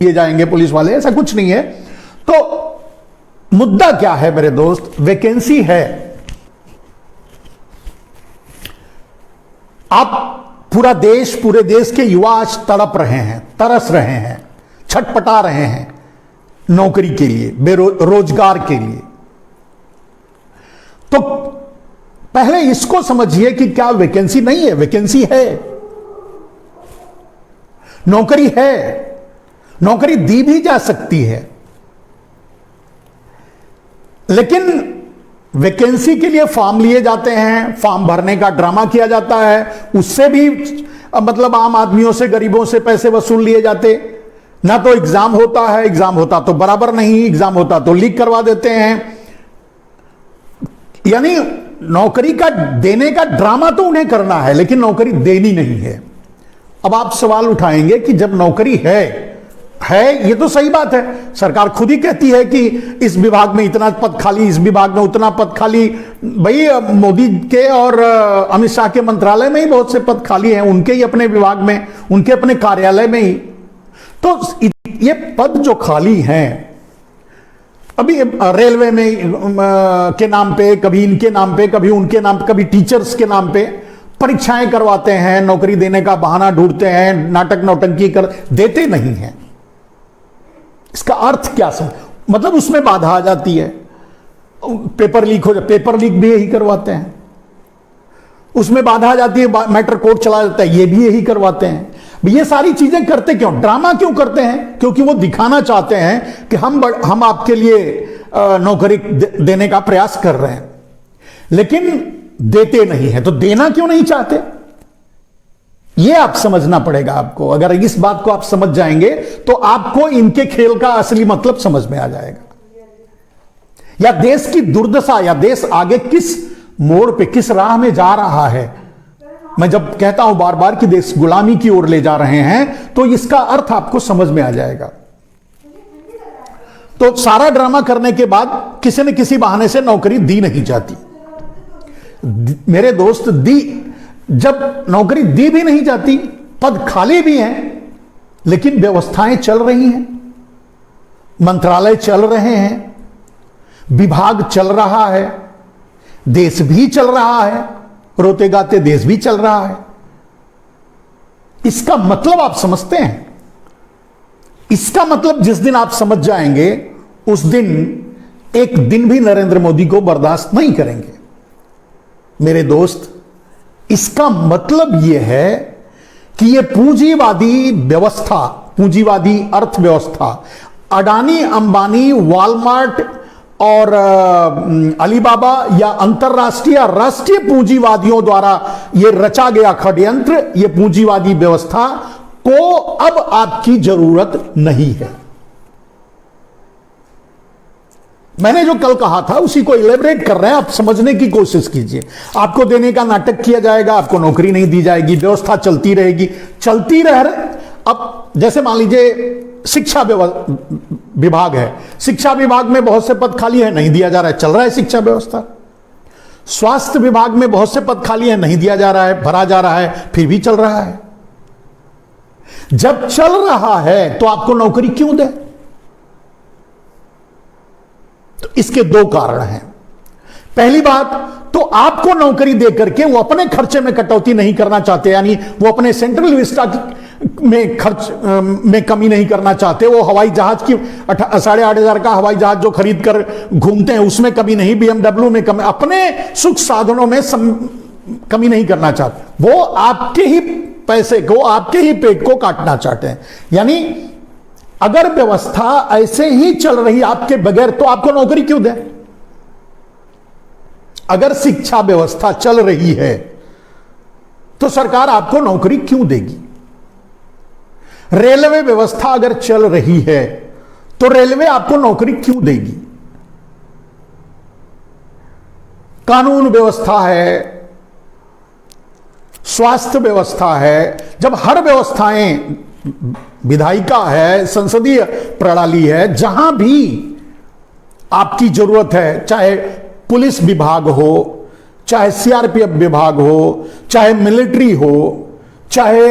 किए जाएंगे पुलिस वाले, ऐसा कुछ नहीं है। तो मुद्दा क्या है मेरे दोस्त? वैकेंसी है। आप पूरा देश, पूरे देश के युवा आज तड़प रहे हैं, तरस रहे हैं, छटपटा रहे हैं नौकरी के लिए, बेरोजगार के लिए। तो पहले इसको समझिए कि क्या वैकेंसी नहीं है? वैकेंसी है, नौकरी है, नौकरी दी भी जा सकती है। लेकिन वैकेंसी के लिए फॉर्म लिए जाते हैं, फॉर्म भरने का ड्रामा किया जाता है, उससे भी मतलब आम आदमियों से, गरीबों से पैसे वसूल लिए जाते। ना तो एग्जाम होता है, एग्जाम होता तो बराबर नहीं, एग्जाम होता तो लीक करवा देते हैं। यानी नौकरी का देने का ड्रामा तो उन्हें करना है, लेकिन नौकरी देनी नहीं है। अब आप सवाल उठाएंगे कि जब नौकरी है, ये तो सही बात है, सरकार खुद ही कहती है कि इस विभाग में इतना पद खाली, इस विभाग में उतना पद खाली। भाई मोदी के और अमित शाह के मंत्रालय में ही बहुत से पद खाली हैं, उनके ही अपने विभाग में, उनके अपने कार्यालय में ही। तो ये पद जो खाली हैं, अभी रेलवे में के नाम पे, कभी इनके नाम पे, कभी उनके नाम पे, कभी टीचर्स के नाम पे परीक्षाएं करवाते हैं, नौकरी देने का बहाना ढूंढते हैं, नाटक नौटंकी कर देते नहीं हैं। इसका अर्थ क्या मतलब उसमें बाधा आ जाती है। पेपर लीक हो जाए, पेपर लीक भी यही करवाते हैं, उसमें बाधा आ जाती है, मैटर कोर्ट चला जाता है, ये भी यही करवाते हैं। ये सारी चीजें करते क्यों? ड्रामा क्यों करते हैं? क्योंकि वो दिखाना चाहते हैं कि हम आपके लिए नौकरी देने का प्रयास कर रहे हैं, लेकिन देते नहीं है। तो देना क्यों नहीं चाहते, ये आप समझना पड़ेगा आपको। अगर इस बात को आप समझ जाएंगे तो आपको इनके खेल का असली मतलब समझ में आ जाएगा, या देश की दुर्दशा, या देश आगे किस मोड़ पे, किस राह में जा रहा है। मैं जब कहता हूं बार बार कि देश गुलामी की ओर ले जा रहे हैं, तो इसका अर्थ आपको समझ में आ जाएगा। तो सारा ड्रामा करने के बाद किसी न किसी बहाने से नौकरी दी नहीं जाती। मेरे दोस्त, जब नौकरी दी भी नहीं जाती, पद खाली भी हैं, लेकिन व्यवस्थाएं चल रही हैं, मंत्रालय चल रहे हैं, विभाग चल रहा है, देश भी चल रहा है, रोते गाते देश भी चल रहा है। इसका मतलब आप समझते हैं? इसका मतलब जिस दिन आप समझ जाएंगे, उस दिन एक दिन भी नरेंद्र मोदी को बर्दाश्त नहीं करेंगे। मेरे दोस्त, इसका मतलब यह है कि यह पूंजीवादी व्यवस्था, पूंजीवादी अर्थव्यवस्था, अडानी, अंबानी, वॉलमार्ट और अलीबाबा या अंतरराष्ट्रीय या राष्ट्रीय पूंजीवादियों द्वारा यह रचा गया षड्यंत्र, यह पूंजीवादी व्यवस्था को अब आपकी जरूरत नहीं है। मैंने जो कल कहा था उसी को इलेबरेट कर रहे हैं, आप समझने की कोशिश कीजिए। आपको देने का नाटक किया जाएगा, आपको नौकरी नहीं दी जाएगी, व्यवस्था चलती रहेगी, चलती रह। अब जैसे मान लीजिए शिक्षा विभाग है, शिक्षा विभाग में बहुत से पद खाली है, नहीं दिया जा रहा है, चल रहा है शिक्षा व्यवस्था। स्वास्थ्य विभाग में बहुत से पद खाली है, नहीं दिया जा रहा है, भरा जा रहा है, फिर भी चल रहा है। जब चल रहा है तो आपको नौकरी क्यों दे? तो इसके दो कारण हैं। पहली बात तो आपको नौकरी देकर के वो अपने खर्चे में कटौती नहीं करना चाहते, यानी वो अपने सेंट्रल विस्टा में खर्च में कमी नहीं करना चाहते। वो हवाई जहाज की 8,500 का हवाई जहाज जो खरीद कर घूमते हैं उसमें कमी नहीं, BMW में कमी, अपने सुख साधनों में कमी नहीं करना चाहते। वो आपके ही पैसे को, आपके ही पेट को काटना चाहते हैं। यानी अगर व्यवस्था ऐसे ही चल रही आपके बगैर, तो आपको नौकरी क्यों दे? अगर शिक्षा व्यवस्था चल रही है तो सरकार आपको नौकरी क्यों देगी? रेलवे व्यवस्था अगर चल रही है तो रेलवे आपको नौकरी क्यों देगी? कानून व्यवस्था है, स्वास्थ्य व्यवस्था है। जब हर व्यवस्थाएं, विधायिका है, संसदीय प्रणाली है, जहां भी आपकी जरूरत है, चाहे पुलिस विभाग हो, चाहे सीआरपीएफ विभाग हो, चाहे मिलिट्री हो, चाहे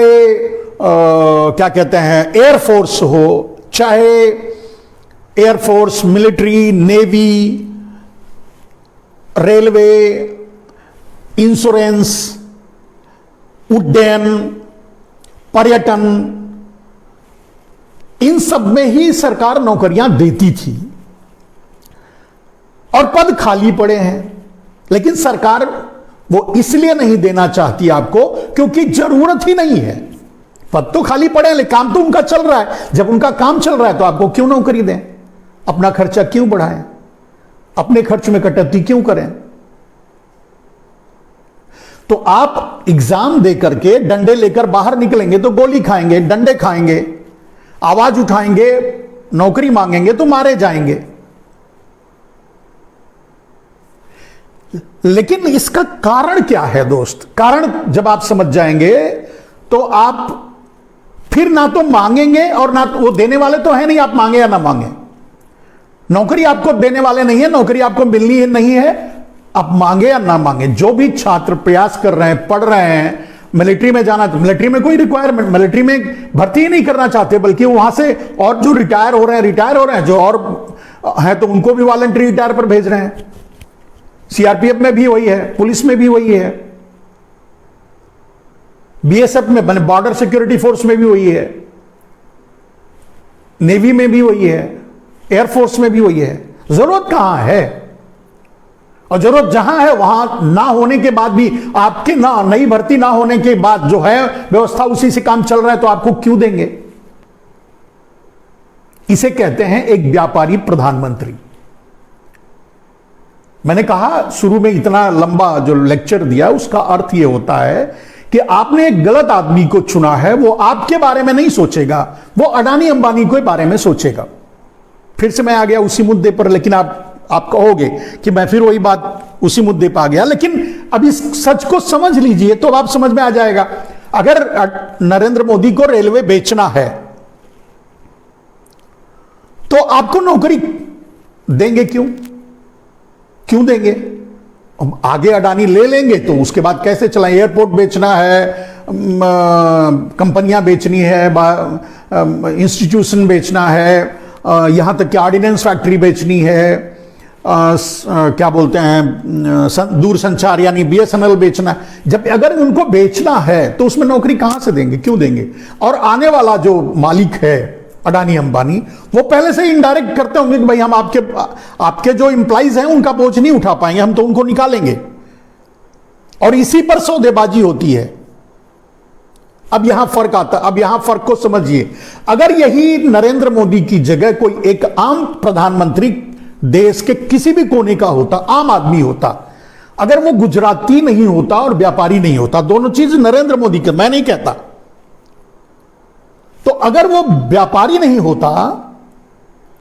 क्या कहते हैं एयरफोर्स हो, चाहे air force, military, navy, railway, insurance, उड्डयन, पर्यटन, इन सब में ही सरकार नौकरियां देती थी और पद खाली पड़े हैं। लेकिन सरकार वो इसलिए नहीं देना चाहती आपको क्योंकि जरूरत ही नहीं है। पद तो खाली पड़े हैं लेकिन काम तो उनका चल रहा है। जब उनका काम चल रहा है तो आपको क्यों नौकरी दें? अपना खर्चा क्यों बढ़ाएं? अपने खर्च में कटौती क्यों करें? तो आप एग्जाम दे करके डंडे लेकर बाहर निकलेंगे तो गोली खाएंगे, डंडे खाएंगे, आवाज उठाएंगे, नौकरी मांगेंगे तो मारे जाएंगे। लेकिन इसका कारण क्या है दोस्त? कारण जब आप समझ जाएंगे तो आप फिर ना तो मांगेंगे और ना तो वो देने वाले तो है नहीं, आप मांगे या ना मांगे। नौकरी आपको देने वाले नहीं है, नौकरी आपको मिलनी है नहीं है, आप मांगे या ना मांगे। जो भी छात्र प्रयास कर रहे हैं, पढ़ रहे हैं, मिलिट्री में जाना, तो मिलिट्री में कोई रिक्वायरमेंट, मिलिट्री में भर्ती ही नहीं करना चाहते, बल्कि वहां से और जो रिटायर हो रहे हैं, जो और हैं तो उनको भी वॉलंटरी रिटायर पर भेज रहे हैं। सीआरपीएफ में भी वही है, पुलिस में भी वही है, बीएसएफ में, मैंने बॉर्डर सिक्योरिटी फोर्स में भी वही है, नेवी में भी वही है, एयरफोर्स में भी वही है। जरूरत कहां है? और जरूरत जहां है वहां ना होने के बाद भी आपकी नई भर्ती ना होने के बाद जो है व्यवस्था उसी से काम चल रहा है तो आपको क्यों देंगे? इसे कहते हैं एक व्यापारी प्रधानमंत्री। मैंने कहा शुरू में इतना लंबा जो लेक्चर दिया उसका अर्थ यह होता है कि आपने एक गलत आदमी को चुना है। वो आपके बारे में नहीं सोचेगा, वो अडानी अंबानी के बारे में सोचेगा। फिर से मैं आ गया उसी मुद्दे पर, लेकिन आप कहोगे कि मैं फिर वही बात उसी मुद्दे पर आ गया। लेकिन अब इस सच को समझ लीजिए तो आप समझ में आ जाएगा। अगर नरेंद्र मोदी को रेलवे बेचना है तो आपको नौकरी देंगे क्यों देंगे? आगे अडानी ले लेंगे तो उसके बाद कैसे चलाएं? एयरपोर्ट बेचना है, कंपनियां बेचनी है, इंस्टीट्यूशन बेचना है, यहां तक कि ऑर्डिनेंस फैक्ट्री बेचनी है, क्या बोलते हैं दूर संचार यानी बीएसएनएल बेचना है। जब अगर उनको बेचना है तो उसमें नौकरी कहां से देंगे, क्यों देंगे? और आने वाला जो मालिक है अडानी अंबानी, वो पहले से ही इनडायरेक्ट करते होंगे कि भाई हम आपके जो इंप्लाइज हैं उनका बोझ नहीं उठा पाएंगे, हम तो उनको निकालेंगे। और इसी पर सौदेबाजी होती है। अब यहां फर्क आता, अब यहां फर्क को समझिए। अगर यही नरेंद्र मोदी की जगह कोई एक आम प्रधानमंत्री देश के किसी भी कोने का होता, आम आदमी होता, अगर वो गुजराती नहीं होता और व्यापारी नहीं होता, दोनों चीज नरेंद्र मोदी के, मैं नहीं कहता, तो अगर वो व्यापारी नहीं होता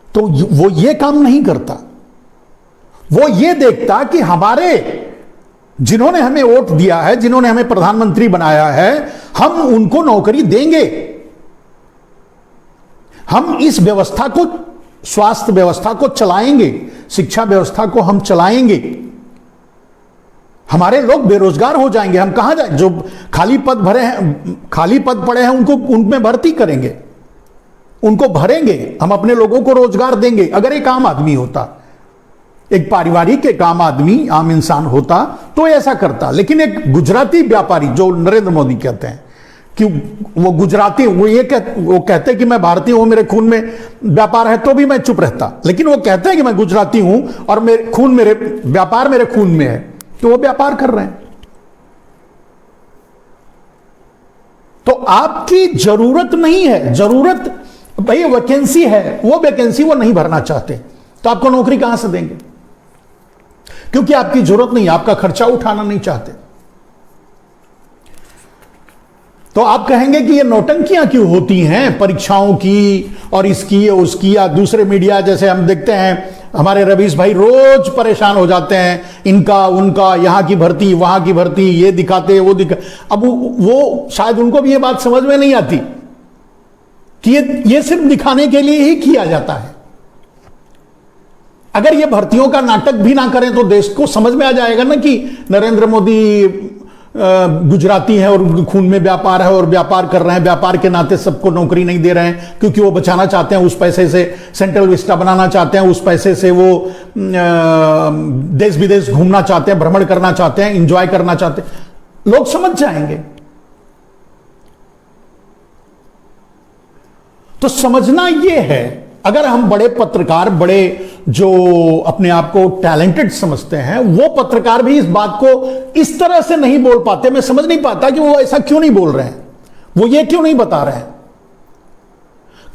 तो वो ये काम नहीं करता। वो ये देखता कि हमारे जिन्होंने हमें वोट दिया है, जिन्होंने हमें प्रधानमंत्री बनाया है, हम उनको नौकरी देंगे। हम इस व्यवस्था को, स्वास्थ्य व्यवस्था को चलाएंगे, शिक्षा व्यवस्था को हम चलाएंगे। हमारे लोग बेरोजगार हो जाएंगे, हम कहां जाए? जो खाली पद भरे हैं, खाली पद पड़े हैं, उनको उनमें भर्ती करेंगे, उनको भरेंगे, हम अपने लोगों को रोजगार देंगे। अगर एक आम आदमी होता, एक पारिवारिक एक आम आदमी, आम इंसान होता तो ऐसा करता। लेकिन एक गुजराती व्यापारी जो नरेंद्र मोदी कहते हैं कि वो गुजराती, वो कहते हैं कि मैं भारतीय हूं, मेरे खून में व्यापार है, तो भी मैं चुप रहता। लेकिन वो कहते हैं कि मैं गुजराती हूं और मेरे व्यापार मेरे खून में है, तो वो व्यापार कर रहे हैं। तो आपकी जरूरत नहीं है, जरूरत भाई वैकेंसी है, वो वैकेंसी वो नहीं भरना चाहते, तो आपको नौकरी कहां से देंगे? क्योंकि आपकी जरूरत नहीं, आपका खर्चा उठाना नहीं चाहते। तो आप कहेंगे कि ये नौटंकियां क्यों होती हैं परीक्षाओं की और इसकी या उसकी, या दूसरे मीडिया जैसे हम देखते हैं, हमारे रवीश भाई रोज परेशान हो जाते हैं, इनका उनका, यहां की भर्ती वहां की भर्ती, ये दिखाते वो अब वो शायद उनको भी ये बात समझ में नहीं आती कि ये सिर्फ दिखाने के लिए ही किया जाता है। अगर ये भर्तियों का नाटक भी ना करें तो देश को समझ में आ जाएगा ना कि नरेंद्र मोदी गुजराती हैं और उनके खून में व्यापार है और व्यापार कर रहे हैं, व्यापार के नाते सबको नौकरी नहीं दे रहे हैं क्योंकि वो बचाना चाहते हैं उस पैसे से, सेंट्रल विस्टा बनाना चाहते हैं, उस पैसे से वो देश विदेश घूमना चाहते हैं, भ्रमण करना चाहते हैं, इंजॉय करना चाहते हैं, लोग समझ जाएंगे। तो समझना यह है, अगर हम बड़े पत्रकार, बड़े जो अपने आप को टैलेंटेड समझते हैं, वो पत्रकार भी इस बात को इस तरह से नहीं बोल पाते। मैं समझ नहीं पाता कि वो ऐसा क्यों नहीं बोल रहे हैं, वो ये क्यों नहीं बता रहे हैं।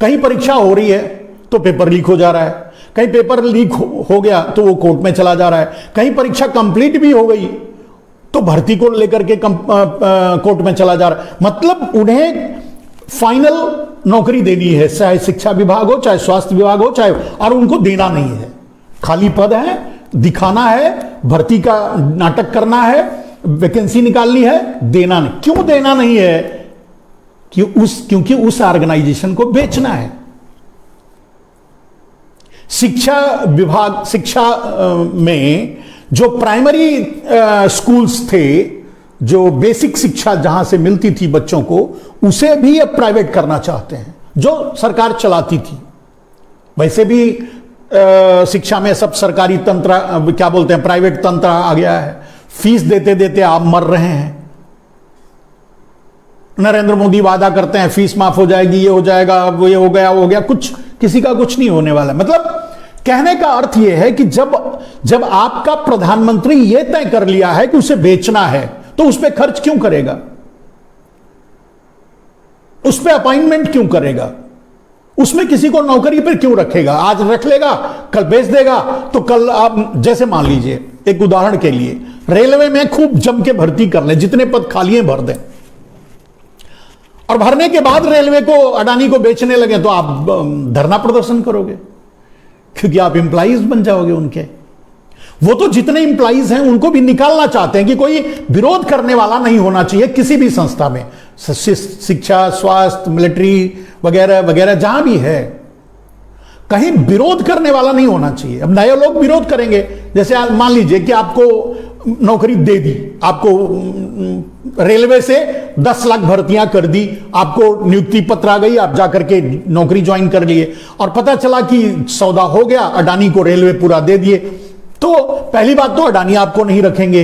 कहीं परीक्षा हो रही है तो पेपर लीक हो जा रहा है, कहीं पेपर लीक हो गया तो वो कोर्ट में चला जा रहा है, कहीं परीक्षा कंप्लीट भी हो गई तो भर्ती को लेकर के कोर्ट में चला जा रहा है। मतलब उन्हें फाइनल नौकरी देनी है, चाहे शिक्षा विभाग हो, चाहे स्वास्थ्य विभाग हो, चाहे, और उनको देना नहीं है। खाली पद है, दिखाना है, भर्ती का नाटक करना है, वैकेंसी निकालनी है, देना नहीं। क्यों देना नहीं है? क्योंकि उस ऑर्गेनाइजेशन को बेचना है। शिक्षा विभाग, शिक्षा में जो प्राइमरी स्कूल्स थे, जो बेसिक शिक्षा जहां से मिलती थी बच्चों को, उसे भी अब प्राइवेट करना चाहते हैं, जो सरकार चलाती थी। वैसे भी शिक्षा में सब सरकारी तंत्र, क्या बोलते हैं, प्राइवेट तंत्र आ गया है। फीस देते देते आप मर रहे हैं। नरेंद्र मोदी वादा करते हैं फीस माफ हो जाएगी, ये हो जाएगा, वो ये हो गया, वो हो गया, कुछ किसी का कुछ नहीं होने वाला। मतलब कहने का अर्थ यह है कि जब आपका प्रधानमंत्री यह तय कर लिया है कि उसे बेचना है, तो उस पर खर्च क्यों करेगा? उस पर अपॉइंटमेंट क्यों करेगा? उसमें किसी को नौकरी पर क्यों रखेगा? आज रख लेगा, कल बेच देगा। तो कल आप, जैसे मान लीजिए एक उदाहरण के लिए, रेलवे में खूब जम के भर्ती कर ले, जितने पद खाली हैं भर दें, और भरने के बाद रेलवे को, अडानी को बेचने लगे, तो आप धरना प्रदर्शन करोगे, क्योंकि आप एम्प्लॉइज बन जाओगे उनके। वो तो जितने एम्प्लॉइज हैं उनको भी निकालना चाहते हैं कि कोई विरोध करने वाला नहीं होना चाहिए किसी भी संस्था में, शिक्षा, स्वास्थ्य, मिलिट्री वगैरह वगैरह, जहां भी है, कहीं विरोध करने वाला नहीं होना चाहिए। अब नए लोग विरोध करेंगे। जैसे मान लीजिए कि आपको नौकरी दे दी, आपको रेलवे से 10 लाख भर्तियां कर दी, आपको नियुक्ति पत्र आ गई, आप जाकर के नौकरी ज्वाइन कर लिए, और पता चला कि सौदा हो गया, अडानी को रेलवे पूरा दे दिए। तो पहली बात तो अडानी आपको नहीं रखेंगे।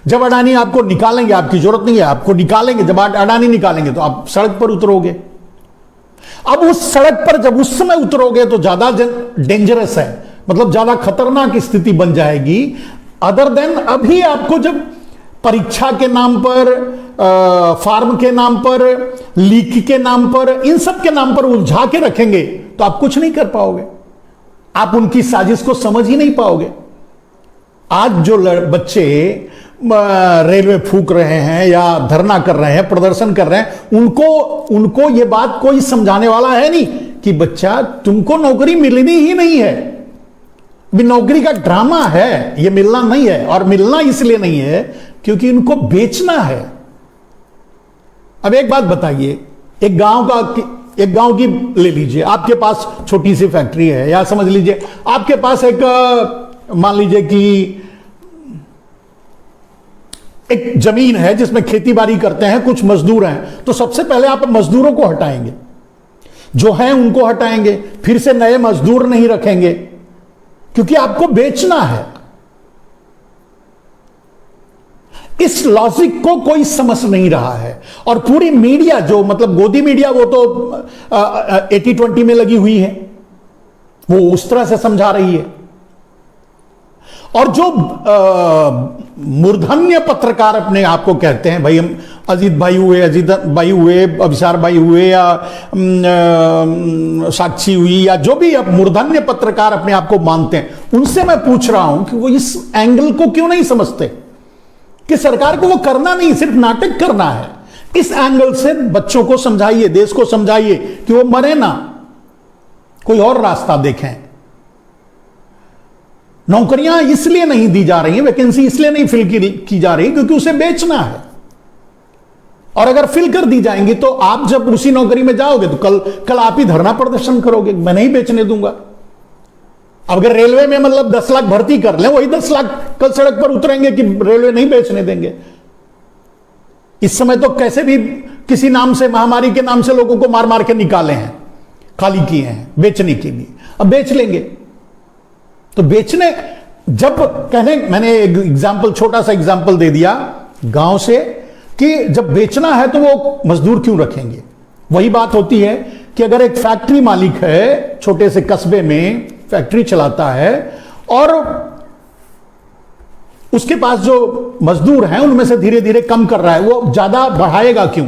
जब अडानी आपको निकालेंगे, आपकी जरूरत नहीं है, आपको निकालेंगे, जब अडानी निकालेंगे तो आप सड़क पर उतरोगे। अब उस सड़क पर जब उस समय उतरोगे तो ज्यादा डेंजरस है, मतलब ज्यादा खतरनाक स्थिति बन जाएगी, अदर देन अभी आपको जब परीक्षा के नाम पर, फार्म के नाम पर, लीक के नाम पर, इन सब के नाम पर उलझा के रखेंगे तो आप कुछ नहीं कर पाओगे, आप उनकी साजिश को समझ ही नहीं पाओगे। आज जो बच्चे रेलवे फूंक रहे हैं या धरना कर रहे हैं, प्रदर्शन कर रहे हैं, उनको यह बात कोई समझाने वाला है नहीं कि बच्चा, तुमको नौकरी मिलनी ही नहीं है, नौकरी का ड्रामा है, यह मिलना नहीं है। और मिलना इसलिए नहीं है क्योंकि इनको बेचना है। अब एक बात बताइए, एक गांव की ले लीजिए, आपके पास छोटी सी फैक्ट्री है, या समझ लीजिए आपके पास मान लीजिए कि एक जमीन है जिसमें खेती बाड़ी करते हैं, कुछ मजदूर हैं, तो सबसे पहले आप मजदूरों को हटाएंगे, जो हैं उनको हटाएंगे, फिर से नए मजदूर नहीं रखेंगे, क्योंकि आपको बेचना है। इस लॉजिक को कोई समझ नहीं रहा है। और पूरी मीडिया, जो मतलब गोदी मीडिया, वो तो 80-20 में लगी हुई है, वो उस तरह से समझा रही है। और जो मूर्धन्य पत्रकार अपने आप को कहते हैं, भाई हम अजीत भाई हुए, अभिसार भाई हुए, या साक्षी हुई, या जो भी अब मूर्धन्य पत्रकार अपने आप को मानते हैं, उनसे मैं पूछ रहा हूं कि वो इस एंगल को क्यों नहीं समझते कि सरकार को वो करना नहीं, सिर्फ नाटक करना है। इस एंगल से बच्चों को समझाइए, देश को समझाइए कि वो मरे ना, कोई और रास्ता देखें। नौकरियां इसलिए नहीं दी जा रही हैं, वैकेंसी इसलिए नहीं फिल की जा रही क्योंकि उसे बेचना है। और अगर फिल कर दी जाएंगी तो आप जब उसी नौकरी में जाओगे तो कल आप ही धरना प्रदर्शन करोगे, मैं नहीं बेचने दूंगा। अब अगर रेलवे में मतलब 10 लाख भर्ती कर ले, वही 10 लाख कल सड़क पर उतरेंगे कि रेलवे नहीं बेचने देंगे। इस समय तो कैसे भी किसी नाम से, महामारी के नाम से लोगों को मार मार के निकाले हैं, खाली किए हैं बेचने के लिए। अब बेच लेंगे तो बेचने, जब कहने, मैंने एक एग्जाम्पल, छोटा सा एग्जाम्पल दे दिया गांव से, कि जब बेचना है तो वो मजदूर क्यों रखेंगे। वही बात होती है कि अगर एक फैक्ट्री मालिक है, छोटे से कस्बे में फैक्ट्री चलाता है, और उसके पास जो मजदूर हैं उनमें से धीरे धीरे कम कर रहा है, वो ज्यादा बढ़ाएगा क्यों?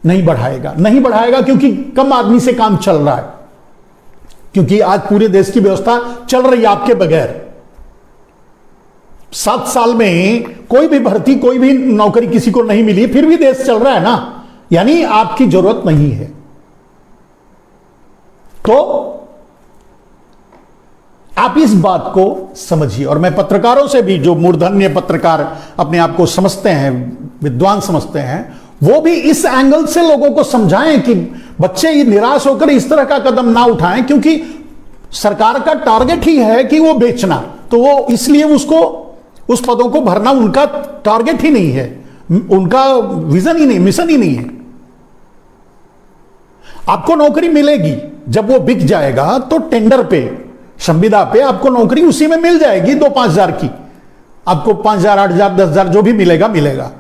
नहीं बढ़ाएगा, नहीं बढ़ाएगा क्योंकि कम आदमी से काम चल रहा है, क्योंकि आज पूरे देश की व्यवस्था चल रही है आपके बगैर। 7 साल में कोई भी भर्ती, कोई भी नौकरी किसी को नहीं मिली, फिर भी देश चल रहा है ना, यानी आपकी जरूरत नहीं है। तो आप इस बात को समझिए। और मैं पत्रकारों से भी, जो मूर्धन्य पत्रकार अपने आप को समझते हैं, विद्वान समझते हैं, वो भी इस एंगल से लोगों को समझाएं कि बच्चे ये निराश होकर इस तरह का कदम ना उठाएं, क्योंकि सरकार का टारगेट ही है कि वो बेचना, तो वो इसलिए उसको, उस पदों को भरना उनका टारगेट ही नहीं है, उनका विजन ही नहीं, मिशन ही नहीं है। आपको नौकरी मिलेगी जब वो बिक जाएगा, तो टेंडर पे, संविदा पे आपको नौकरी उसी में मिल जाएगी, 2-5 हजार की, आपको 5 हजार, 8 हजार, 10 हजार जो भी मिलेगा मिलेगा।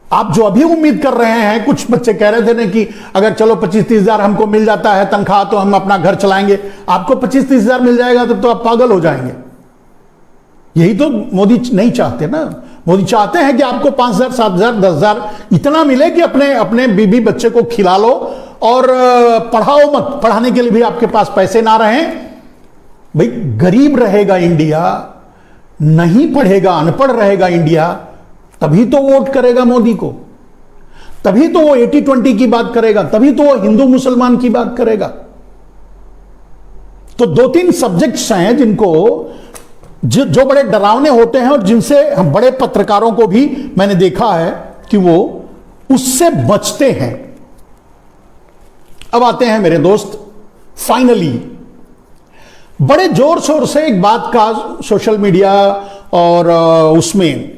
आप जो अभी उम्मीद कर रहे हैं, कुछ बच्चे कह रहे थे ना कि अगर चलो 25-30 हजार हमको मिल जाता है तनख्वाह तो हम अपना घर चलाएंगे, आपको 25-30 हजार मिल जाएगा तो आप पागल हो जाएंगे। यही तो मोदी नहीं चाहते ना। मोदी चाहते हैं कि आपको 5 हजार, 7 हजार, 10 हजार इतना मिले कि अपने अपने बीबी बच्चे को खिला लो, और पढ़ाओ मत, पढ़ाने के लिए भी आपके पास पैसे ना रहें। भाई गरीब रहेगा इंडिया, नहीं पढ़ेगा, अनपढ़ रहेगा इंडिया, तभी तो वोट करेगा मोदी को, तभी तो वो 80-20 की बात करेगा, तभी तो वो हिंदू मुसलमान की बात करेगा। तो 2-3 सब्जेक्ट्स हैं जिनको, जो बड़े डरावने होते हैं, और जिनसे हम बड़े पत्रकारों को भी मैंने देखा है कि वो उससे बचते हैं। अब आते हैं मेरे दोस्त, फाइनली बड़े जोर शोर से एक बात का सोशल मीडिया और उसमें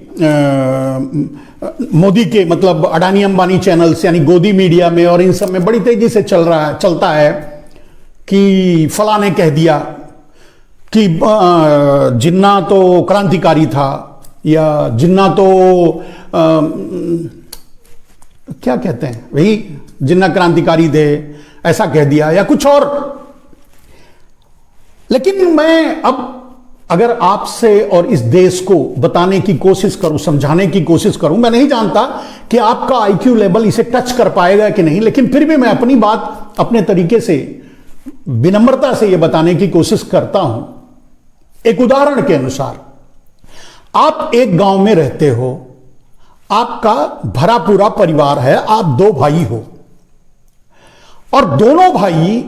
मोदी के, मतलब अडानी अंबानी चैनल्स यानी गोदी मीडिया में और इन सब में बड़ी तेजी से चलता है कि फला ने कह दिया कि जिन्ना तो क्रांतिकारी था, या जिन्ना तो क्या कहते हैं वही, जिन्ना क्रांतिकारी थे, ऐसा कह दिया, या कुछ और। लेकिन मैं अब अगर आपसे और इस देश को बताने की कोशिश करूं, समझाने की कोशिश करूं, मैं नहीं जानता कि आपका आईक्यू लेवल इसे टच कर पाएगा कि नहीं, लेकिन फिर भी मैं अपनी बात अपने तरीके से, विनम्रता से यह बताने की कोशिश करता हूं। एक उदाहरण के अनुसार, आप एक गांव में रहते हो, आपका भरा पूरा परिवार है, आप 2 भाई हो, और दोनों भाई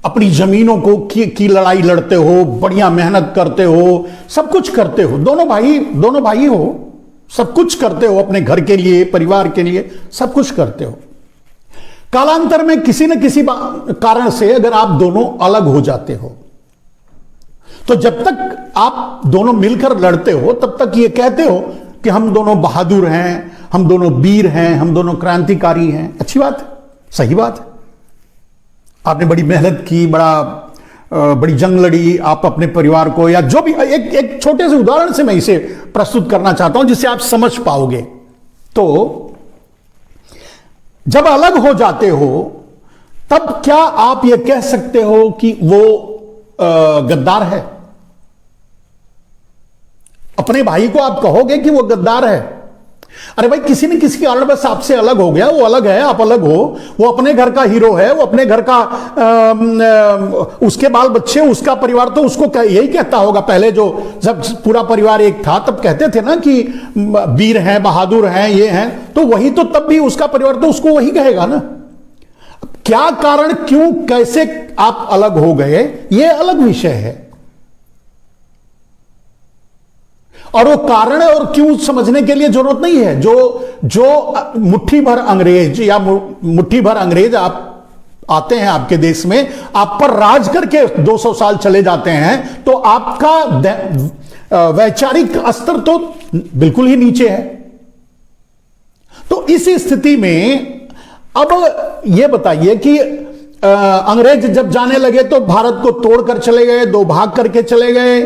अपनी जमीनों को की लड़ाई लड़ते हो, बढ़िया मेहनत करते हो, सब कुछ करते हो, दोनों भाई हो, सब कुछ करते हो अपने घर के लिए, परिवार के लिए, सब कुछ करते हो। कालांतर में किसी न किसी कारण से अगर आप दोनों अलग हो जाते हो, तो जब तक आप दोनों मिलकर लड़ते हो तब तक ये कहते हो कि हम दोनों बहादुर हैं, हम दोनों वीर हैं, हम दोनों क्रांतिकारी हैं। अच्छी बात है, सही बात है, आपने बड़ी मेहनत की, बड़ी जंग लड़ी, आप अपने परिवार को, या जो भी, एक छोटे से उदाहरण से मैं इसे प्रस्तुत करना चाहता हूं जिससे आप समझ पाओगे। तो जब अलग हो जाते हो तब क्या आप यह कह सकते हो कि वो गद्दार है? अपने भाई को आप कहोगे कि वो गद्दार है? अरे भाई, किसी न किसी कारण बस आपसे अलग हो गया, वो अलग है, आप अलग हो, वो अपने घर का हीरो है, वो अपने घर का उसके बाल बच्चे, उसका परिवार, तो उसको यही कहता होगा। पहले जो जब पूरा परिवार एक था तब कहते थे ना कि वीर हैं, बहादुर हैं, ये हैं, तो वही तो तब भी उसका परिवार तो उसको वही कहेगा ना। क्या कारण, क्यों, कैसे आप अलग हो गए, ये अलग विषय है, और वो कारण और क्यों समझने के लिए जरूरत नहीं है। जो मुट्ठी भर अंग्रेज या मुट्ठी भर अंग्रेज आप आते हैं आपके देश में, आप पर राज करके 200 साल चले जाते हैं, तो आपका वैचारिक स्तर तो बिल्कुल ही नीचे है। तो इस स्थिति में अब यह बताइए कि अंग्रेज जब जाने लगे तो भारत को तोड़कर चले गए, दो भाग करके चले गए,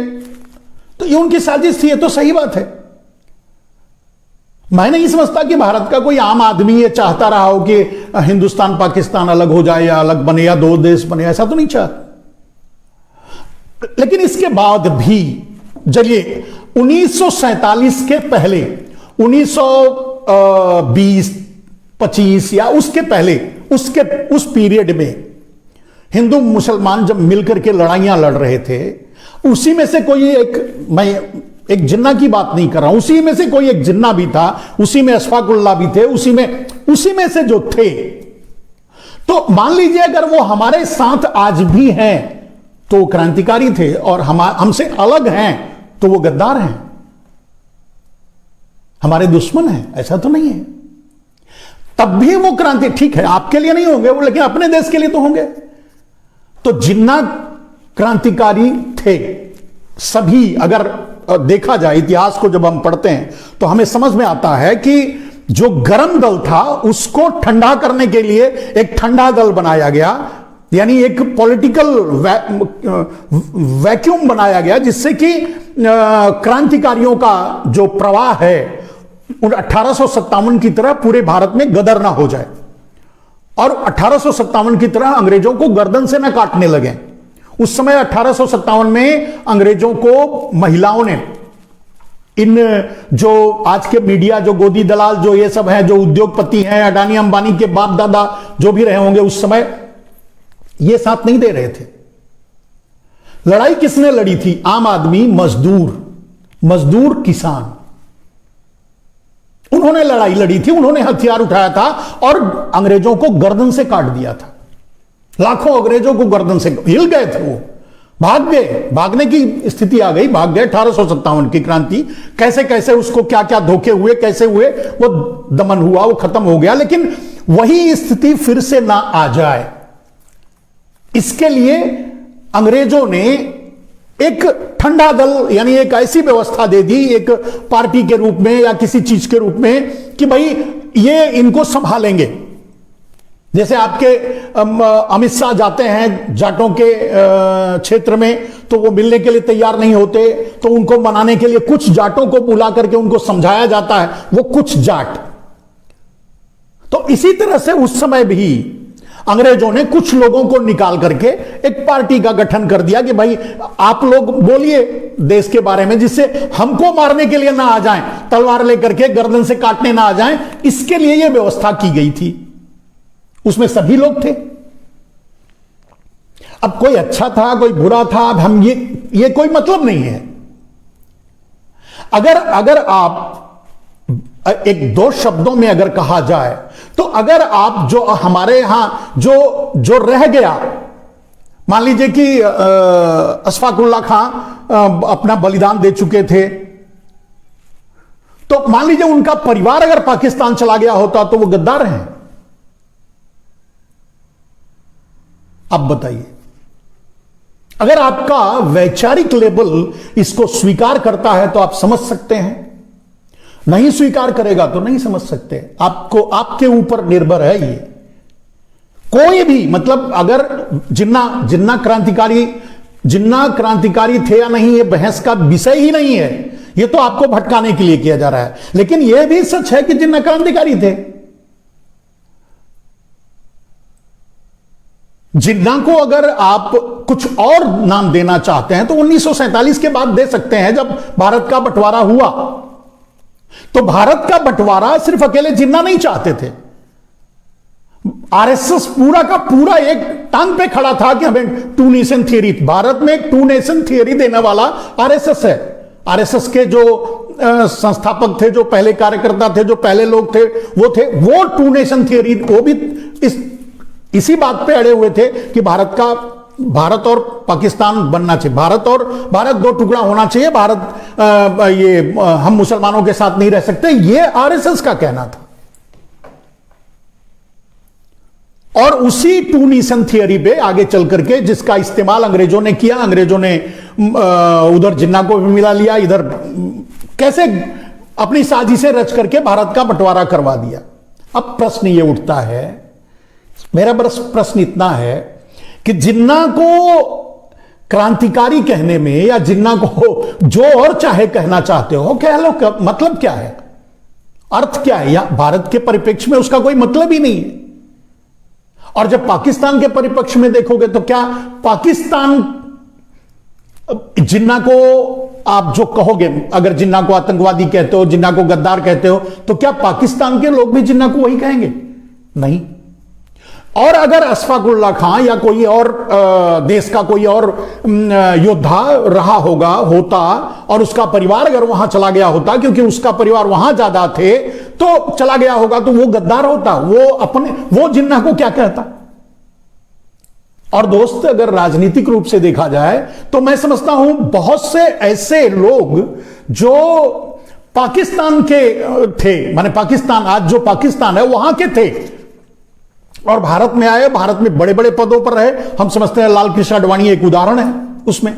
तो ये उनकी साजिश थी। ये तो सही बात है। मैं नहीं समझता कि भारत का कोई आम आदमी ये चाहता रहा हो कि हिंदुस्तान पाकिस्तान अलग हो जाए या अलग बने या दो देश बने, ऐसा तो नहीं चाहता। लेकिन इसके बाद भी चलिए 1947 के पहले 1920-25 या उसके पहले उस पीरियड में हिंदू मुसलमान जब मिलकर के लड़ाइयां लड़ रहे थे, उसी में से कोई एक, मैं एक जिन्ना की बात नहीं कर रहा हूं, उसी में से कोई एक जिन्ना भी था, उसी में अशफाकुल्लाह भी थे, उसी में से जो थे, तो मान लीजिए अगर वो हमारे साथ आज भी हैं तो क्रांतिकारी थे, और हमसे अलग हैं तो वो गद्दार हैं, हमारे दुश्मन हैं, ऐसा तो नहीं है। तब भी वो क्रांति, ठीक है आपके लिए नहीं होंगे वो, लेकिन अपने देश के लिए तो होंगे। तो जिन्ना क्रांतिकारी थे सभी। अगर देखा जाए इतिहास को जब हम पढ़ते हैं तो हमें समझ में आता है कि जो गर्म दल था उसको ठंडा करने के लिए एक ठंडा दल बनाया गया, यानी एक पॉलिटिकल वैक्यूम बनाया गया, जिससे कि क्रांतिकारियों का जो प्रवाह है 1857 की तरह पूरे भारत में गदर ना हो जाए, और 1857 की तरह अंग्रेजों को गर्दन से ना काटने लगे। उस समय 1857 में अंग्रेजों को महिलाओं ने, इन जो आज के मीडिया, जो गोदी दलाल, जो ये सब हैं, जो उद्योगपति हैं, अडानी अंबानी के बाप दादा जो भी रहे होंगे उस समय, ये साथ नहीं दे रहे थे। लड़ाई किसने लड़ी थी? आम आदमी, मजदूर किसान, उन्होंने लड़ाई लड़ी थी, उन्होंने हथियार उठाया था और अंग्रेजों को गर्दन से काट दिया था। लाखों अंग्रेजों को गर्दन से हिल गए थे, वो भाग गए, भागने की स्थिति आ गई, भाग गए। 1857 की क्रांति कैसे कैसे उसको क्या क्या धोखे हुए, कैसे हुए, वो दमन हुआ, वो खत्म हो गया। लेकिन वही स्थिति फिर से ना आ जाए, इसके लिए अंग्रेजों ने एक ठंडा दल, यानी एक ऐसी व्यवस्था दे दी, एक पार्टी के रूप में या किसी चीज के रूप में, कि भाई ये इनको संभालेंगे। जैसे आपके अमित शाह जाते हैं जाटों के क्षेत्र में, तो वो मिलने के लिए तैयार नहीं होते, तो उनको मनाने के लिए कुछ जाटों को बुला करके उनको समझाया जाता है, वो कुछ जाट। तो इसी तरह से उस समय भी अंग्रेजों ने कुछ लोगों को निकाल करके एक पार्टी का गठन कर दिया कि भाई आप लोग बोलिए देश के बारे में, जिससे हमको मारने के लिए ना आ जाएं, तलवार लेकर के गर्दन से काटने ना आ जाएं। इसके लिए यह व्यवस्था की गई थी। उसमें सभी लोग थे। अब कोई अच्छा था, कोई बुरा था, अब हम ये कोई मतलब नहीं है। अगर आप एक दो शब्दों में अगर कहा जाए तो अगर आप जो हमारे यहां जो रह गया, मान लीजिए कि अशफाकुल्लाह खां अपना बलिदान दे चुके थे, तो मान लीजिए उनका परिवार अगर पाकिस्तान चला गया होता तो वो गद्दार हैं। अब बताइए, अगर आपका वैचारिक लेवल इसको स्वीकार करता है तो आप समझ सकते हैं, नहीं स्वीकार करेगा तो नहीं समझ सकते। आपको, आपके ऊपर निर्भर है ये। कोई भी, मतलब अगर जिन्ना क्रांतिकारी थे या नहीं, ये बहस का विषय ही नहीं है। ये तो आपको भटकाने के लिए किया जा रहा है। लेकिन यह भी सच है कि जिन्ना क्रांतिकारी थे। जिन्ना को अगर आप कुछ और नाम देना चाहते हैं तो 1947 के बाद दे सकते हैं, जब भारत का बंटवारा हुआ। तो भारत का बंटवारा सिर्फ अकेले जिन्ना नहीं चाहते थे। आरएसएस पूरा का पूरा एक टांग पे खड़ा था कि हमें टू नेशन थियरी, भारत में एक टू नेशन थियरी देने वाला आरएसएस है। आरएसएस के जो संस्थापक थे, जो पहले कार्यकर्ता थे, जो पहले लोग थे, वो टू नेशन थियरी, वो भी इसी बात पे अड़े हुए थे कि भारत और पाकिस्तान बनना चाहिए, भारत दो टुकड़ा होना चाहिए, हम मुसलमानों के साथ नहीं रह सकते, ये आरएसएस का कहना था। और उसी टू नेशन थियरी पे आगे चल करके, जिसका इस्तेमाल अंग्रेजों ने किया, अंग्रेजों ने उधर जिन्ना को भी मिला लिया, इधर कैसे अपनी साजिशें रच करके भारत का बंटवारा करवा दिया। अब प्रश्न ये उठता है, मेरा बस प्रश्न इतना है कि जिन्ना को क्रांतिकारी कहने में या जिन्ना को जो और चाहे कहना चाहते हो कह लो, मतलब क्या है, अर्थ क्या है? या भारत के परिप्रेक्ष्य में उसका कोई मतलब ही नहीं है। और जब पाकिस्तान के परिप्रेक्ष्य में देखोगे तो क्या पाकिस्तान जिन्ना को आप जो कहोगे, अगर जिन्ना को आतंकवादी कहते हो, जिन्ना को गद्दार कहते हो, तो क्या पाकिस्तान के लोग भी जिन्ना को वही कहेंगे? नहीं। और अगर अशफाक उल्लाह खां या कोई और देश का कोई और योद्धा रहा होता और उसका परिवार अगर वहां चला गया होता, क्योंकि उसका परिवार वहां ज्यादा थे, तो चला गया होगा, तो वो गद्दार होता, वो जिन्ना को क्या कहता? और दोस्त, अगर राजनीतिक रूप से देखा जाए तो मैं समझता हूं बहुत से ऐसे लोग जो पाकिस्तान के थे, माने पाकिस्तान, आज जो पाकिस्तान है वहां के थे और भारत में आए, भारत में बड़े बड़े पदों पर रहे। हम समझते हैं लाल कृष्ण आडवाणी एक उदाहरण है उसमें।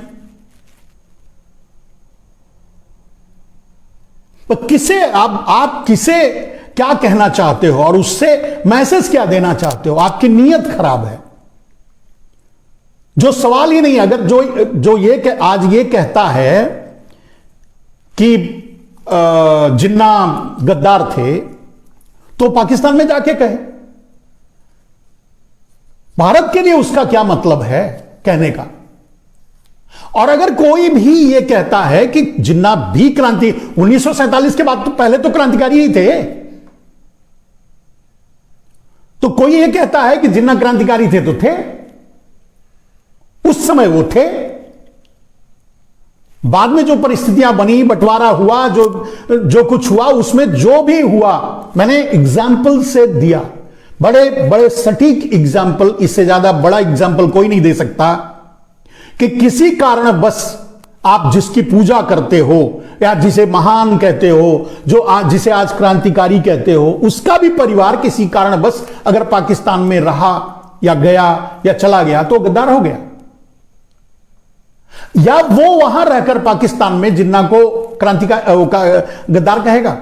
तो किसे आप किसे क्या कहना चाहते हो और उससे मैसेज क्या देना चाहते हो? आपकी नीयत खराब है। जो सवाल ही नहीं, अगर जो ये आज ये कहता है कि जिन्ना गद्दार थे, तो पाकिस्तान में जाके कहे। भारत के लिए उसका क्या मतलब है कहने का? और अगर कोई भी ये कहता है कि जिन्ना भी 1947 के बाद, तो पहले तो क्रांतिकारी ही थे, तो कोई ये कहता है कि जिन्ना क्रांतिकारी थे, तो थे, उस समय वो थे। बाद में जो परिस्थितियां बनी, बंटवारा हुआ, जो कुछ हुआ, उसमें जो भी हुआ, मैंने एग्जाम्पल से दिया, बड़े बड़े सटीक एग्जाम्पल, इससे ज्यादा बड़ा एग्जाम्पल कोई नहीं दे सकता कि किसी कारण बस आप जिसकी पूजा करते हो या जिसे महान कहते हो, जिसे आज क्रांतिकारी कहते हो, उसका भी परिवार किसी कारण बस अगर पाकिस्तान में रहा या गया या चला गया तो गद्दार हो गया, या वो वहां रहकर पाकिस्तान में जिन्ना को गद्दार कहेगा?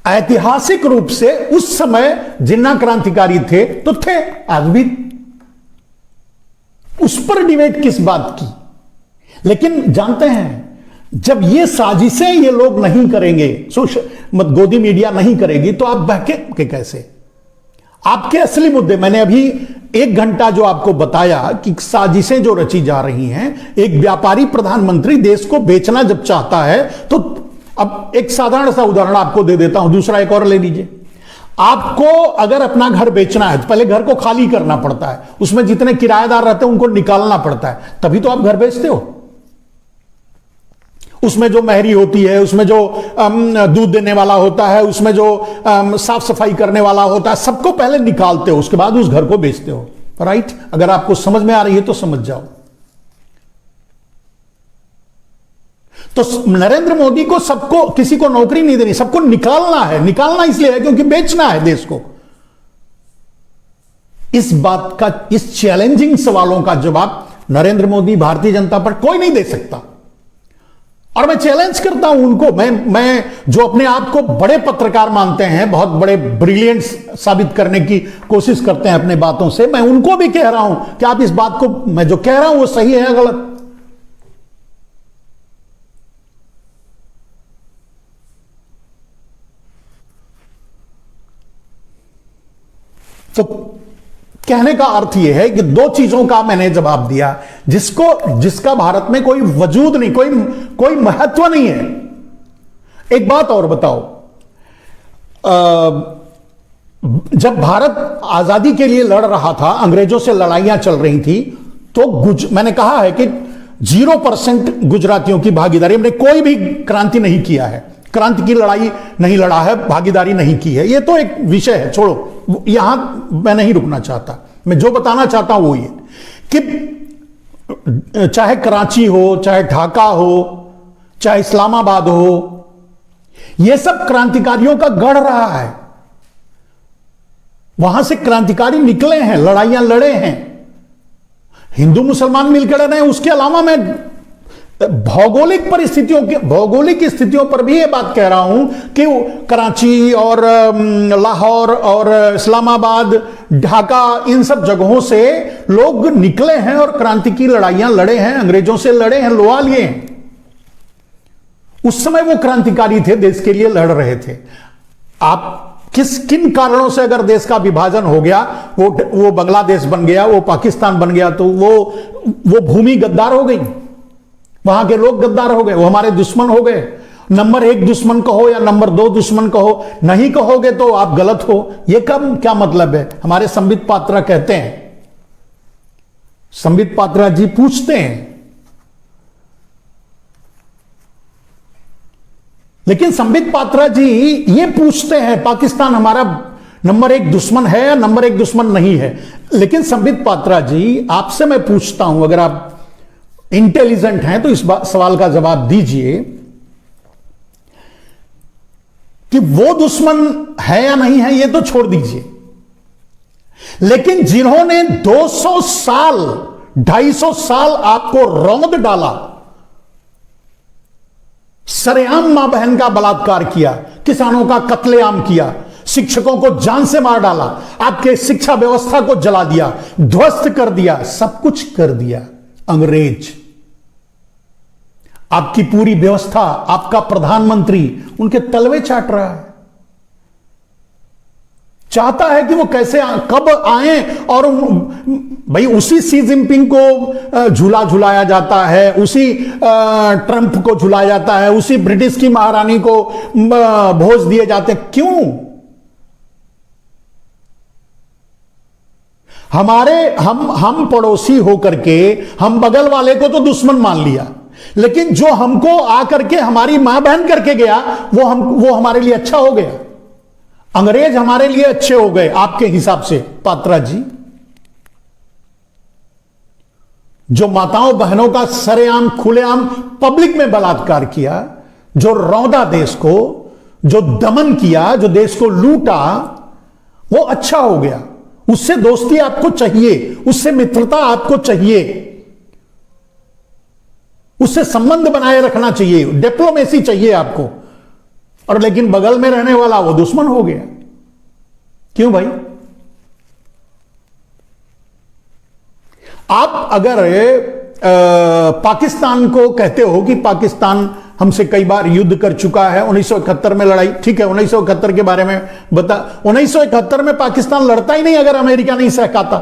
ऐतिहासिक रूप से उस समय जिन्ना क्रांतिकारी थे तो थे, आज भी। उस पर डिबेट किस बात की? लेकिन जानते हैं, जब ये साजिशें ये लोग नहीं करेंगे, गोदी मीडिया नहीं करेगी, तो आप बहके कैसे? आपके असली मुद्दे, मैंने अभी 1 घंटा जो आपको बताया कि साजिशें जो रची जा रही हैं, एक व्यापारी प्रधानमंत्री देश को बेचना जब चाहता है, तो अब एक साधारण सा उदाहरण आपको दे देता हूं, दूसरा एक और ले लीजिए। आपको अगर अपना घर बेचना है तो पहले घर को खाली करना पड़ता है, उसमें जितने किराएदार रहते हैं उनको निकालना पड़ता है, तभी तो आप घर बेचते हो। उसमें जो महरी होती है, उसमें जो दूध देने वाला होता है, उसमें जो साफ सफाई करने वाला होता है, सबको पहले निकालते हो, उसके बाद उस घर को बेचते हो। राइट? अगर आपको समझ में आ रही है तो समझ जाओ। तो नरेंद्र मोदी को सबको, किसी को नौकरी नहीं देनी, सबको निकालना है। निकालना इसलिए है क्योंकि बेचना है देश को। इस बात का, इस चैलेंजिंग सवालों का जवाब नरेंद्र मोदी, भारतीय जनता पार्टी कोई नहीं दे सकता। और मैं चैलेंज करता हूं उनको, मैं जो अपने आप को बड़े पत्रकार मानते हैं, बहुत बड़े ब्रिलियंट साबित करने की कोशिश करते हैं अपने बातों से, मैं उनको भी कह रहा हूं कि आप इस बात को, मैं जो कह रहा हूं वो सही है या गलत? तो कहने का अर्थ यह है कि 2 चीजों का मैंने जवाब दिया जिसका भारत में कोई वजूद नहीं, कोई महत्व नहीं है। एक बात और बताओ, जब भारत आजादी के लिए लड़ रहा था, अंग्रेजों से लड़ाइयां चल रही थी, तो मैंने कहा है कि 0% गुजरातियों की भागीदारी, हमने कोई भी क्रांति नहीं किया है, क्रांति की लड़ाई नहीं लड़ा है, भागीदारी नहीं की है। यह तो एक विषय है, छोड़ो, यहां मैं नहीं रुकना चाहता। मैं जो बताना चाहता हूं वो ये कि चाहे कराची हो, चाहे ढाका हो, चाहे इस्लामाबाद हो, यह सब क्रांतिकारियों का गढ़ रहा है। वहां से क्रांतिकारी निकले हैं, लड़ाइयां लड़े हैं, हिंदू मुसलमान मिलकर लड़े हैं। उसके अलावा मैं भौगोलिक भौगोलिक स्थितियों पर भी ये बात कह रहा हूं कि कराची और लाहौर और इस्लामाबाद, ढाका, इन सब जगहों से लोग निकले हैं और क्रांति की लड़ाइयां लड़े हैं, अंग्रेजों से लड़े हैं, लोहा लिए हैं। उस समय वो क्रांतिकारी थे, देश के लिए लड़ रहे थे। आप किन कारणों से अगर देश का विभाजन हो गया, वो बांग्लादेश बन गया, वो पाकिस्तान बन गया, तो वो भूमि गद्दार हो गई, वहां के लोग गद्दार हो गए, वो हमारे दुश्मन हो गए। नंबर 1 दुश्मन कहो या नंबर 2 दुश्मन कहो, नहीं कहोगे तो आप गलत हो। ये क्या मतलब है? हमारे संबित पात्रा कहते हैं, संबित पात्रा जी पूछते हैं, लेकिन संबित पात्रा जी ये पूछते हैं पाकिस्तान हमारा नंबर 1 दुश्मन है या नंबर 1 दुश्मन नहीं है। लेकिन संबित पात्रा जी, आपसे मैं पूछता हूं, अगर आप इंटेलिजेंट हैं तो इस सवाल का जवाब दीजिए कि वो दुश्मन है या नहीं है, ये तो छोड़ दीजिए, लेकिन जिन्होंने 200 साल 250 साल आपको रौंद डाला, सरेआम मां बहन का बलात्कार किया, किसानों का कत्लेआम किया, शिक्षकों को जान से मार डाला, आपके शिक्षा व्यवस्था को जला दिया, ध्वस्त कर दिया, सब कुछ कर दिया अंग्रेज। आपकी पूरी व्यवस्था, आपका प्रधानमंत्री उनके तलवे चाट रहा है, चाहता है कि वो कैसे कब आए। और भाई उसी सी जिनपिंग को झूला झुलाया जाता है, उसी ट्रंप को झुलाया जाता है, उसी ब्रिटिश की महारानी को भोज दिए जाते हैं। क्यों? हम पड़ोसी होकर के हम बगल वाले को तो दुश्मन मान लिया, लेकिन जो हमको आकर के हमारी मां बहन करके गया वो हमारे लिए अच्छा हो गया। अंग्रेज हमारे लिए अच्छे हो गए आपके हिसाब से पात्रा जी? जो माताओं बहनों का सरेआम खुलेआम पब्लिक में बलात्कार किया, जो रौंदा देश को, जो दमन किया, जो देश को लूटा, वो अच्छा हो गया। उससे दोस्ती आपको चाहिए, उससे मित्रता आपको चाहिए, उससे संबंध बनाए रखना चाहिए, डिप्लोमेसी चाहिए आपको। और लेकिन बगल में रहने वाला वो दुश्मन हो गया। क्यों भाई? आप अगर पाकिस्तान को कहते हो कि पाकिस्तान हमसे कई बार युद्ध कर चुका है, 1971 में लड़ाई, ठीक है, 1971 के बारे में बता। 1971 में पाकिस्तान लड़ता ही नहीं अगर अमेरिका नहीं सहकाता।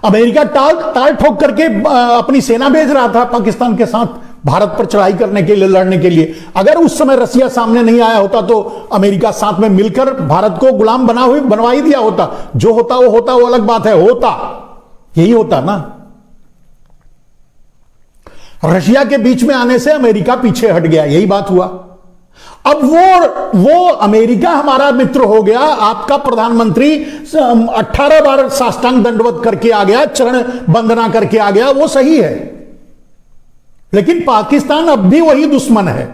अमेरिका ताल ठोक करके अपनी सेना भेज रहा था पाकिस्तान के साथ भारत पर चढ़ाई करने के लिए, लड़ने के लिए। अगर उस समय रसिया सामने नहीं आया होता तो अमेरिका साथ में मिलकर भारत को गुलाम बनवा ही दिया होता। जो होता वो अलग बात है, यही होता ना। रशिया के बीच में आने से अमेरिका पीछे हट गया, यही बात हुआ। अब वो अमेरिका हमारा मित्र हो गया, आपका प्रधानमंत्री 18 बार साष्टांग दंडवत करके आ गया, चरण वंदना करके आ गया, वो सही है। लेकिन पाकिस्तान अब भी वही दुश्मन है।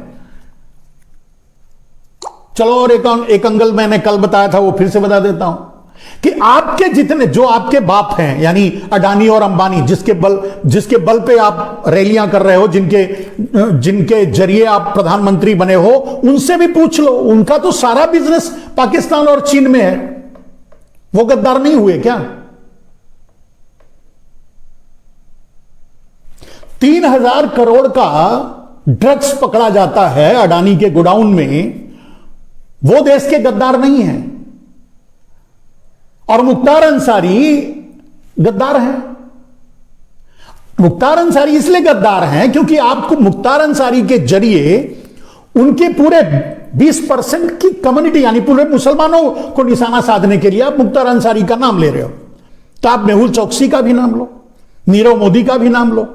चलो, और एक अंगल मैंने कल बताया था, वो फिर से बता देता हूं कि आपके जितने, जो आपके बाप हैं, यानी अडानी और अंबानी, जिसके बल पे आप रैलियां कर रहे हो, जिनके जरिए आप प्रधानमंत्री बने हो, उनसे भी पूछ लो। उनका तो सारा बिजनेस पाकिस्तान और चीन में है। वो गद्दार नहीं हुए क्या? 3000 करोड़ का ड्रग्स पकड़ा जाता है अडानी के गोडाउन में, वो देश के गद्दार नहीं है। और मुख्तार अंसारी गद्दार हैं। मुख्तार अंसारी इसलिए गद्दार हैं क्योंकि आपको मुख्तार अंसारी के जरिए उनके पूरे 20% की कम्युनिटी, यानी पूरे मुसलमानों को निशाना साधने के लिए आप मुख्तार अंसारी का नाम ले रहे हो। तो आप मेहुल चौकसी का भी नाम लो, नीरव मोदी का भी नाम लो,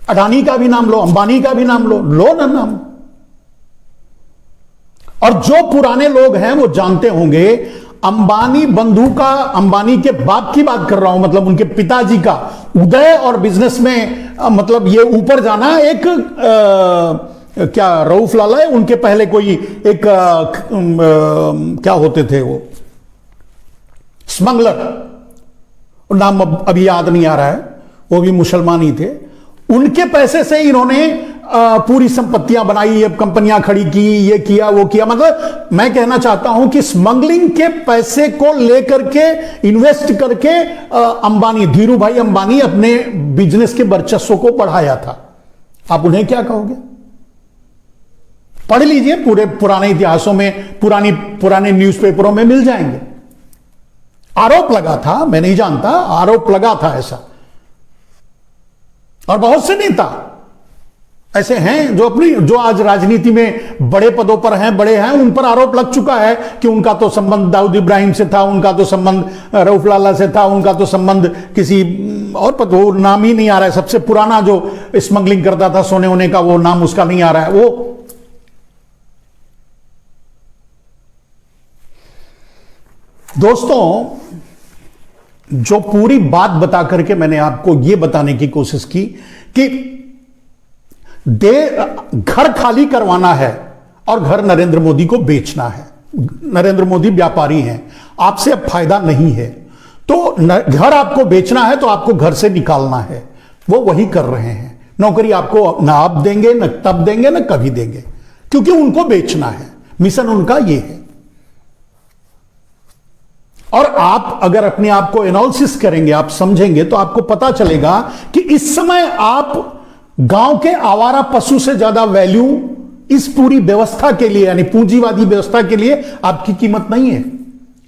अडानी का भी नाम लो, अंबानी का भी नाम लो ना नाम। और जो पुराने लोग हैं वो जानते होंगे, अंबानी बंधु का, अंबानी के बाप की बात कर रहा हूं, मतलब उनके पिताजी का उदय और बिजनेस में मतलब ये ऊपर जाना, एक क्या रऊफ लाला है, उनके पहले कोई एक क्या होते थे वो, स्मगलर, नाम अभी याद नहीं आ रहा है, वो भी मुसलमान ही थे। उनके पैसे से इन्होंने पूरी संपत्तियां बनाई, अब कंपनियां खड़ी की, ये किया वो किया। मतलब मैं कहना चाहता हूं कि स्मगलिंग के पैसे को लेकर के इन्वेस्ट करके अंबानी, धीरू भाई अंबानी अपने बिजनेस के वर्चस्व को बढ़ाया था। आप उन्हें क्या कहोगे? पढ़ लीजिए, पूरे पुराने इतिहासों में, पुराने न्यूज़पेपरों में मिल जाएंगे। आरोप लगा था, मैं नहीं जानता, आरोप लगा था ऐसा। और बहुत से नेता ऐसे हैं जो आज राजनीति में बड़े पदों पर हैं, बड़े हैं, उन पर आरोप लग चुका है कि उनका तो संबंध दाऊद इब्राहिम से था, उनका तो संबंध रऊफ लाला से था, उनका तो संबंध किसी और पर, वो नाम ही नहीं आ रहा है। सबसे पुराना जो स्मगलिंग करता था सोने होने का, वो नाम उसका नहीं आ रहा है। वो दोस्तों, जो पूरी बात बता करके मैंने आपको यह बताने की कोशिश की कि घर खाली करवाना है और घर नरेंद्र मोदी को बेचना है। नरेंद्र मोदी व्यापारी हैं, आपसे अब फायदा नहीं है, तो घर आपको बेचना है तो आपको घर से निकालना है। वो वही कर रहे हैं। नौकरी आपको ना अब देंगे, न तब देंगे, न कभी देंगे, क्योंकि उनको बेचना है। मिशन उनका ये है। और आप अगर अपने आप को एनालिसिस करेंगे, आप समझेंगे, तो आपको पता चलेगा कि इस समय आप गांव के आवारा पशु से ज्यादा वैल्यू इस पूरी व्यवस्था के लिए, यानी पूंजीवादी व्यवस्था के लिए आपकी कीमत नहीं है।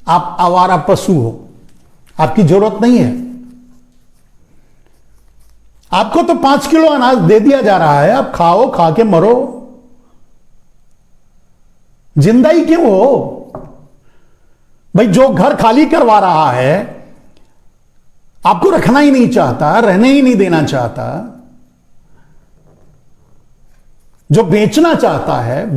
आप आवारा पशु हो, आपकी जरूरत नहीं है। आपको तो 5 किलो अनाज दे दिया जा रहा है, आप खाओ, खा के मरो, जिंदा ही क्यों हो भाई? जो घर खाली करवा रहा है, आपको रखना ही नहीं चाहता, रहने ही नहीं देना चाहता, जो बेचना चाहता है,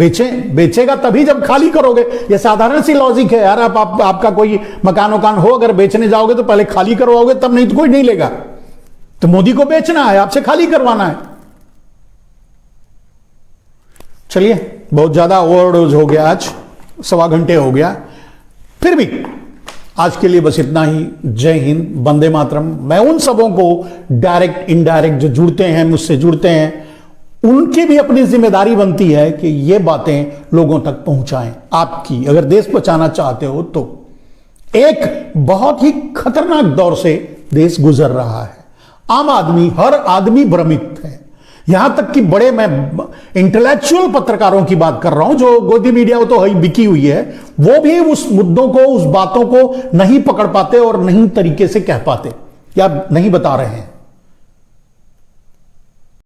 बेचेगा तभी जब खाली करोगे। यह साधारण सी लॉजिक है यार। आपका कोई मकान वकान हो, अगर बेचने जाओगे तो पहले खाली करवाओगे, तब नहीं तो कोई नहीं लेगा। तो मोदी को बेचना है, आपसे खाली करवाना है। चलिए, बहुत ज्यादा ओवरडोज हो गया, आज 1.25 घंटे हो गया। फिर भी आज के लिए बस इतना ही। जय हिंद, वंदे मातरम। मैं उन सबों को डायरेक्ट इनडायरेक्ट जो जुड़ते हैं, मुझसे जुड़ते हैं, उनकी भी अपनी जिम्मेदारी बनती है कि ये बातें लोगों तक पहुंचाएं। आपकी, अगर देश बचाना चाहते हो तो। एक बहुत ही खतरनाक दौर से देश गुजर रहा है। आम आदमी, हर आदमी भ्रमित है। यहां तक कि बड़े, मैं इंटेलेक्चुअल पत्रकारों की बात कर रहा हूं, जो गोदी मीडिया वो तो है बिकी हुई है, वो भी उस मुद्दों को, उस बातों को नहीं पकड़ पाते और नहीं तरीके से कह पाते या नहीं बता रहे हैं।